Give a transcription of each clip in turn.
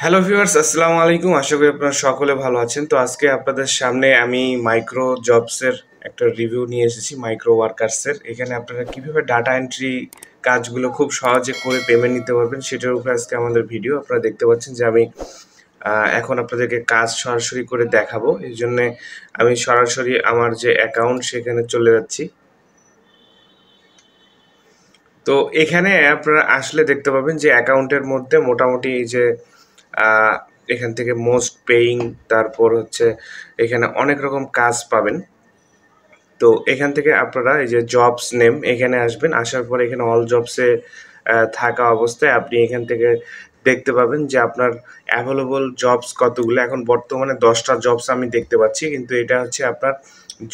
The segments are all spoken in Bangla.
হ্যালো ভিউয়ার্স, আসসালামু আলাইকুম। আশা করি আপনারা সকলে ভালো আছেন। তো আজকে আপনাদের সামনে আমি মাইক্রো জবসের একটা রিভিউ নিয়ে এসেছি, মাইক্রো ওয়ার্কার্সের। এখানে আপনারা কিভাবে ডাটা এন্ট্রি কাজগুলো খুব সহজে করে পেমেন্ট নিতে পারবেন সেটার উপরে আজকে আমাদের ভিডিও। আপনারা দেখতে পাচ্ছেন যে আমি এখন আপনাদেরকে কাজ সরাসরি করে দেখাবো। এই জন্যে আমি সরাসরি আমার যে অ্যাকাউন্ট সেখানে চলে যাচ্ছি। তো এখানে আপনারা আসলে দেখতে পাবেন যে অ্যাকাউন্টের মধ্যে মোটামুটি এই যে এখান থেকে মোস্ট পেইং, তারপর হচ্ছে এখানে অনেক রকম কাজ পাবেন। তো এখান থেকে আপনারা এই যে জবস নেম এখানে আসবেন, আসার পরে এখানে অল জবসে থাকা অবস্থায় আপনি এখান থেকে দেখতে পাবেন যে আপনার অ্যাভেলেবল জবস কতগুলো। এখন বর্তমানে 10টা জবস আমি দেখতে পাচ্ছি, কিন্তু এটা হচ্ছে আপনার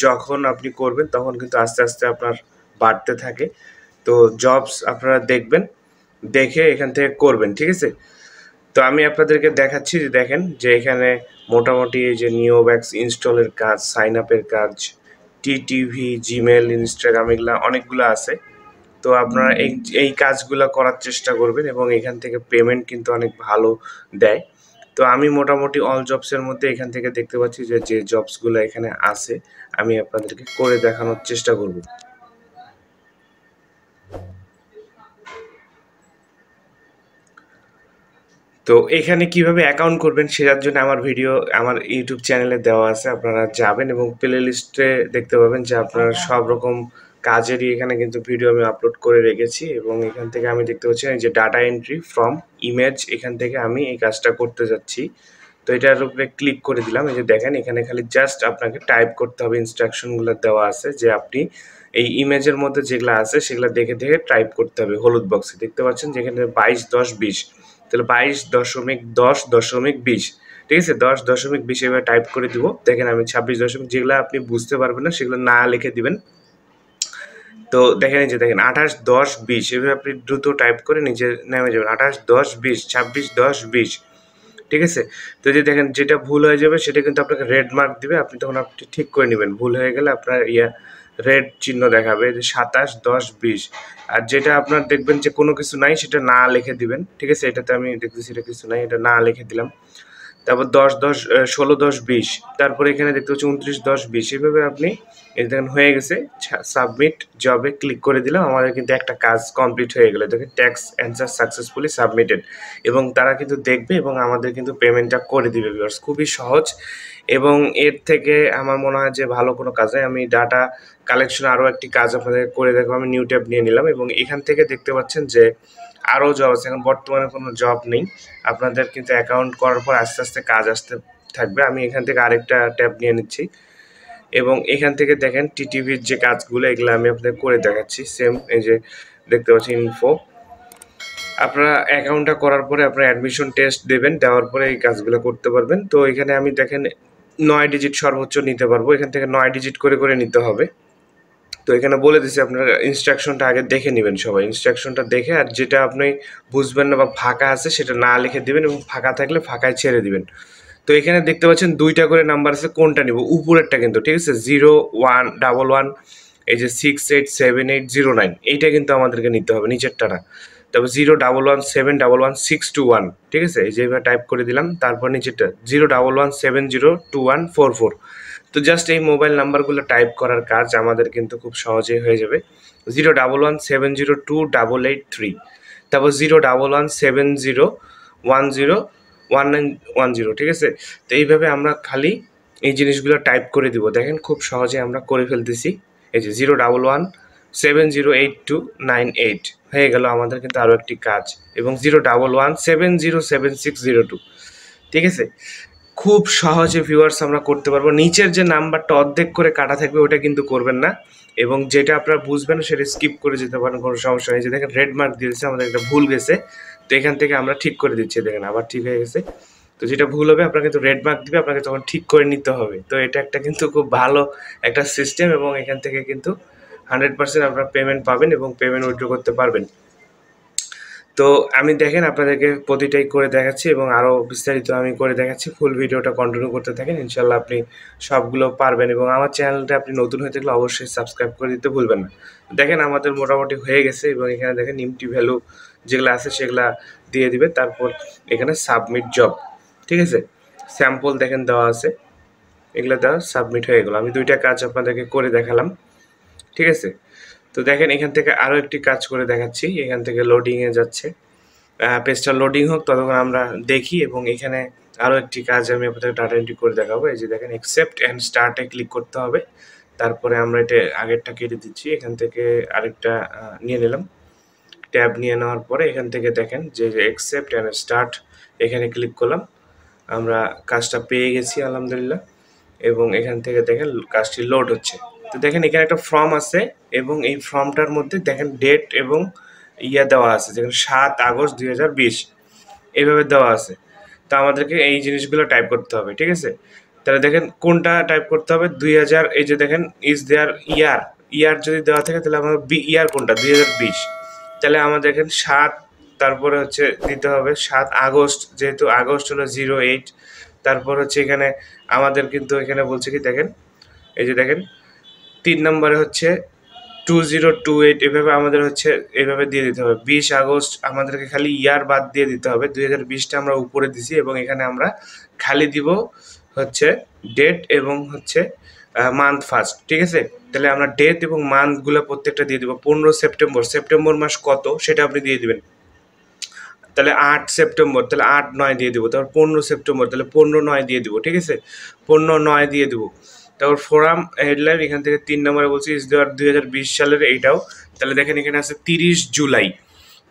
যখন আপনি করবেন তখন কিন্তু আস্তে আস্তে আপনার বাড়তে থাকে। তো জবস আপনারা দেখবেন, দেখে এখান থেকে করবেন, ঠিক আছে? তো আমি আপনাদেরকে দেখাচ্ছি যে দেখেন যে এখানে মোটামুটি এই যে নিওব্যাক্স ইনস্টলের কাজ, সাইন আপের কাজ, টিটিভি, জিমেল, ইনস্টাগ্রাম, এগুলা অনেকগুলো আছে। তো আপনারা এই এই কাজগুলো করার চেষ্টা করবেন এবং এখান থেকে পেমেন্ট কিন্তু অনেক ভালো দেয়। তো আমি মোটামুটি অল জবসের মধ্যে এখান থেকে দেখতে পাচ্ছি যে যে জবসগুলো এখানে আছে আমি আপনাদেরকে করে দেখানোর চেষ্টা করব। তো এখানে কিভাবে অ্যাকাউন্ট করবেন সেটার জন্য আমার ভিডিও আমার ইউটিউব চ্যানেলে দেওয়া আছে, আপনারা যাবেন এবং প্লে লিস্টে দেখতে পাবেন যে আপনারা সব রকম কাজেরই এখানে কিন্তু ভিডিও আমি আপলোড করে রেখেছি। এবং এখান থেকে আমি দেখতে পাচ্ছি এই যে ডাটা এন্ট্রি ফ্রম ইমেজ, এখান থেকে আমি এই কাজটা করতে যাচ্ছি। তো এটার উপরে ক্লিক করে দিলাম। এই যে দেখেন এখানে খালি জাস্ট আপনাকে টাইপ করতে হবে, ইনস্ট্রাকশনগুলো দেওয়া আছে যে আপনি এই ইমেজের মধ্যে যেগুলো আছে সেগুলো দেখে দেখে টাইপ করতে হবে। হলুদ বক্সে দেখতে পাচ্ছেন যেখানে 22, 10, 20, তাহলে 22.10.20, ঠিক আছে? 10.20 এভাবে টাইপ করে দিব। দেখেন আমি 26 দশমিক, যেগুলো আপনি বুঝতে পারবেন না সেগুলো না লিখে দিবেন। তো দেখেন এই যে দেখেন 28, 10, 20 এভাবে আপনি দ্রুত টাইপ করে নিচে নেমে যাবেন। 28, 10, 20, 26, 10, 20, ঠিক আছে? তো যে দেখেন যেটা ভুল হয়ে যাবে সেটা কিন্তু আপনাকে রেড মার্ক দিবে, আপনি তখন আপনি ঠিক করে নেবেন। ভুল হয়ে গেলে আপনার রেড চিহ্ন দেখাবে যে 27, 10, 20। আর যেটা আপনার দেখবেন যে কোনো কিছু নাই সেটা না লিখে দিবেন, ঠিক আছে? এটাতে আমি দেখতেছি এটা কিছু নাই, এটা না লিখে দিলাম। তারপর 16, 10, 20, তারপরে এখানে দেখতে পাচ্ছি 29, 10, 20 এভাবে আপনি এই দেখেন হয়ে গেছে। সাবমিট জবে ক্লিক করে দিলাম, আমাদের কিন্তু একটা কাজ কমপ্লিট হয়ে গেল। দেখেন ট্যাক্স অ্যান্সার সাকসেসফুলি সাবমিটেড, এবং তারা কিন্তু দেখবে এবং আমাদের কিন্তু পেমেন্টটা করে দিবে। ভিউয়ার্স, খুবই সহজ এবং এর থেকে আমার মনে হয় যে ভালো কোনো কাজ নেই। আমি ডাটা কালেকশন আরও একটি কাজ আপনাদের করে দেখবো। আমি নিউ ট্যাব নিয়ে নিলাম এবং এখান থেকে দেখতে পাচ্ছেন যে আরও জব আছে। এখন বর্তমানে কোনো জব নেই, আপনাদের কিন্তু অ্যাকাউন্ট করার পর আস্তে আস্তে কাজ আসতে থাকবে। আমি এখান থেকে আরেকটা ট্যাব নিয়ে নিচ্ছি এবং এখান থেকে দেখেন টিটিভির যে কাজগুলো এগুলো আমি আপনাদের করে দেখাচ্ছি। সেম এই যে দেখতে পাচ্ছি ইনফো, আপনারা অ্যাকাউন্টটা করার পরে আপনারা অ্যাডমিশন টেস্ট দেবেন, দেওয়ার পরে এই কাজগুলো করতে পারবেন। তো এখানে আমি দেখেন 9 ডিজিট সর্বোচ্চ নিতে পারবো, এখান থেকে 9 ডিজিট করে করে নিতে হবে। তো এখানে বলে দিছি আপনারা ইনস্ট্রাকশনটা আগে দেখে নেবেন সবাই, ইনস্ট্রাকশনটা দেখে, আর যেটা আপনি বুঝবেন না বা ফাঁকা আছে সেটা না লিখে দিবেন এবং ফাঁকা থাকলে ফাঁকায় ছেড়ে দিবেন। তো এখানে দেখতে পাচ্ছেন 2টা করে নাম্বার আছে, কোনটা নিব? উপরেরটা কিন্তু, ঠিক আছে? 0111, এই যে 687809, এইটা কিন্তু আমাদেরকে নিতে হবে, নিচেরটা না। তারপর 011171161, ঠিক আছে? এই যে এবার টাইপ করে দিলাম, তারপর নিচেরটা 011702144। তো জাস্ট এই মোবাইল নাম্বারগুলো টাইপ করার কাজ আমাদের কিন্তু খুব সহজেই হয়ে যাবে। 011702883, তারপর 01170101910, ঠিক আছে? তো এইভাবে আমরা খালি এই জিনিসগুলো টাইপ করে দিব। দেখেন খুব সহজে আমরা করে ফেলতেছি। এই যে 011708298 হয়ে গেল আমাদের কিন্তু আরও একটি কাজ, এবং 011707602, ঠিক আছে? খুব সহজে ভিউয়ার্স আমরা করতে পারবো। নিচের যে নাম্বারটা অর্ধেক করে কাটা থাকবে ওটা কিন্তু করবেন না, এবং যেটা আপনারা বুঝবেন সেটা স্কিপ করে যেতে পারেন, কোনো সমস্যা নেই। যে দেখেন রেড মার্ক দিয়ে দিচ্ছে, আমাদের একটা ভুল গেছে, তো এখান থেকে আমরা ঠিক করে দিচ্ছি। দেখেন আবার ঠিক হয়ে গেছে। তো যেটা ভুল হবে আপনাকে কিন্তু রেড মার্ক দিবে, আপনাকে তখন ঠিক করে নিতে হবে। তো এটা একটা কিন্তু খুব ভালো একটা সিস্টেম, এবং এখান থেকে কিন্তু 100% আপনারা পেমেন্ট পাবেন এবং পেমেন্ট উইথড্র করতে পারবেন। তো আমি দেখেন আপনাদেরকে প্রতিটাই করে দেখাচ্ছি এবং আরও বিস্তারিত আমি করে দেখাচ্ছি। ফুল ভিডিওটা কন্টিনিউ করতে থাকেন, ইনশাল্লাহ আপনি সবগুলো পারবেন। এবং আমার চ্যানেলটা আপনি নতুন হয়ে থাকলে অবশ্যই সাবস্ক্রাইব করে দিতে ভুলবেন না। দেখেন আমাদের মোটামুটি হয়ে গেছে, এবং এখানে দেখেন নিমটি ভ্যালু যেগুলো আছে সেগুলা দিয়ে দিবে, তারপর এখানে সাবমিট জব, ঠিক আছে। স্যাম্পল দেখেন দেওয়া আছে, এগুলো দেওয়া সাবমিট হয়ে গেলো। আমি 2টা কাজ আপনাদেরকে করে দেখালাম, ঠিক আছে। তো দেখেন এখান থেকে আরও একটি কাজ করে দেখাচ্ছি। এখান থেকে লোডিংয়ে যাচ্ছে, পেজটা লোডিং হোক ততক্ষণ আমরা দেখি। এবং এখানে আরও একটি কাজ আমি আপনাদের ডাটা এন্ট্রি করে দেখাবো। এই যে দেখেন অ্যাকসেপ্ট অ্যান্ড স্টার্টে ক্লিক করতে হবে, তারপরে আমরা এটা আগেরটা কেটে দিচ্ছি, এখান থেকে আরেকটা নিয়ে নিলাম। ট্যাব নিয়ে নেওয়ার পরে এখান থেকে দেখেন যে অ্যাকসেপ্ট অ্যান্ড স্টার্ট, এখানে ক্লিক করলাম, আমরা কাজটা পেয়ে গেছি আলহামদুলিল্লাহ। এবং এখান থেকে দেখেন কাজটি লোড হচ্ছে। তো দেখেন এখানে একটা ফর্ম আছে এবং এই ফর্মটার মধ্যে দেখেন ডেট এবং দেওয়া আছে, যেখানে 7 আগস্ট 2020 এইভাবে দেওয়া আছে। তো আমাদেরকে এই জিনিসগুলো টাইপ করতে হবে, ঠিক আছে। তাহলে দেখেন কোনটা টাইপ করতে হবে, 2000, এই যে দেখেন ইজ দেয়ার ইয়ার যদি দেওয়া থাকে তাহলে আমাদের ইয়ার কোনটা, 2020। তাহলে আমাদের দেখেন 7, তারপরে হচ্ছে দিতে হবে 7 আগস্ট, যেহেতু আগস্ট হলো 08। তারপর হচ্ছে এখানে আমাদের কিন্তু এখানে বলছে কি দেখেন, এই যে দেখেন 3 নম্বরে হচ্ছে 2028, এভাবে আমাদের হচ্ছে এভাবে দিয়ে দিতে হবে। 20 আগস্ট আমাদেরকে খালি ইয়ার বাদ দিয়ে দিতে হবে, 2020টা আমরা উপরে দিছি এবং এখানে আমরা খালি দিব হচ্ছে ডেট এবং হচ্ছে মান্থ ফার্স্ট, ঠিক আছে। তাহলে আমরা ডেট এবং মান্থগুলো প্রত্যেকটা দিয়ে দিব। 15 সেপ্টেম্বর, সেপ্টেম্বর মাস কত সেটা আপনি দিয়ে দিবেন। তাহলে 8 সেপ্টেম্বর, তাহলে 8-9 দিয়ে দিব। তারপর 15 সেপ্টেম্বর, তাহলে 15-9 দিয়ে দিব, ঠিক আছে, 15-9 দিয়ে দিব। তারপর ফোরাম হেডলাইন এখান থেকে 3 নম্বরে বলছি ইস দেওয়ার 2020 সালের এইটাও। তাহলে দেখেন এখানে আছে 30 জুলাই,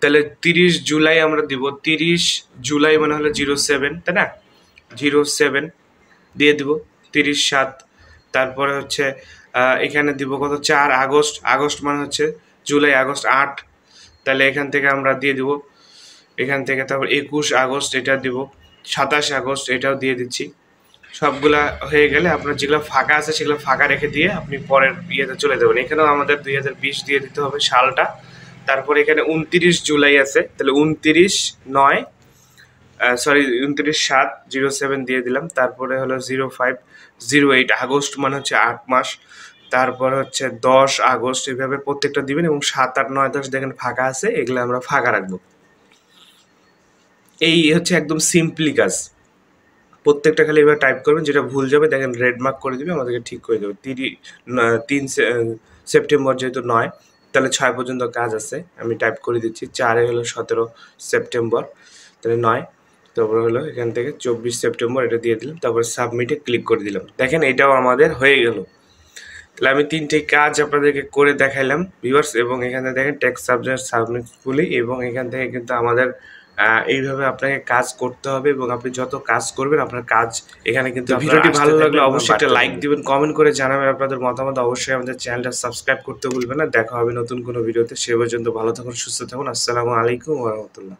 তাহলে 30 জুলাই আমরা দিব। 30 জুলাই মানে হলো 07, তাই না, 07 দিয়ে দিব। 30-7, তারপরে হচ্ছে এখানে দিব কত, 4 আগস্ট, আগস্ট মানে হচ্ছে জুলাই আগস্ট 8, তাহলে এখান থেকে আমরা দিয়ে দিব এখান থেকে। তারপর 21 আগস্ট এটা দিব, 27 আগস্ট এটাও দিয়ে দিচ্ছি। সবগুলা হয়ে গেলে আপনার যেগুলো ফাঁকা আছে সেগুলো ফাঁকা রেখে দিয়ে আপনি পরের ইয়েতে চলে যাবেন। এখানেও আমাদের 2020 দিয়ে দিতে হবে সালটা। তারপর এখানে 29 জুলাই আছে, তাহলে 29-9, সরি 29-7-07 দিয়ে দিলাম। তারপরে হলো 05-08 আগস্ট মানে হচ্ছে 8 মাস। তারপর হচ্ছে 10 আগস্ট, এভাবে প্রত্যেকটা দিবেন। এবং 7, 8, 9, 10 দেখেন ফাঁকা আছে, এগুলো আমরা ফাঁকা রাখবো। এই হচ্ছে একদম সিম্পলি কাজ। প্রত্যেকটা খালি এবার টাইপ করবেন, যেটা ভুল যাবে দেখেন রেড মার্ক করে দিবে, আমাদেরকে ঠিক করে দেবে। 3 সেপ্টেম্বর যেহেতু 9, তাহলে 6 পর্যন্ত কাজ আছে, আমি টাইপ করে দিচ্ছি। 4 হলো 17 সেপ্টেম্বর, তাহলে 9। তারপর হলো এখান থেকে 24 সেপ্টেম্বর এটা দিয়ে দিলাম, তারপর সাবমিটে ক্লিক করে দিলাম। দেখেন এটাও আমাদের হয়ে গেল। তাহলে আমি 3টে কাজ আপনাদেরকে করে দেখাইলাম ভিউয়ার্স। এবং এখানে দেখেন টেক্সট সাবজেক্ট সাবমিটফুলি। এবং এখান থেকে কিন্তু আমাদের এইভাবে আপনাকে কাজ করতে হবে এবং আপনি যত কাজ করবেন আপনার কাজ এখানে কিন্তু। ভিডিওটি ভালো লাগলে অবশ্যই একটা লাইক দিবেন, কমেন্ট করে জানাবেন আপনাদের মতামত। অবশ্যই আমাদের চ্যানেলটা সাবস্ক্রাইব করতে ভুলবেন না। দেখা হবে নতুন কোনো ভিডিওতে, সে পর্যন্ত ভালো থাকুন, সুস্থ থাকুন। আসসালামু আলাইকুম ওয়া রাহমাতুল্লাহ।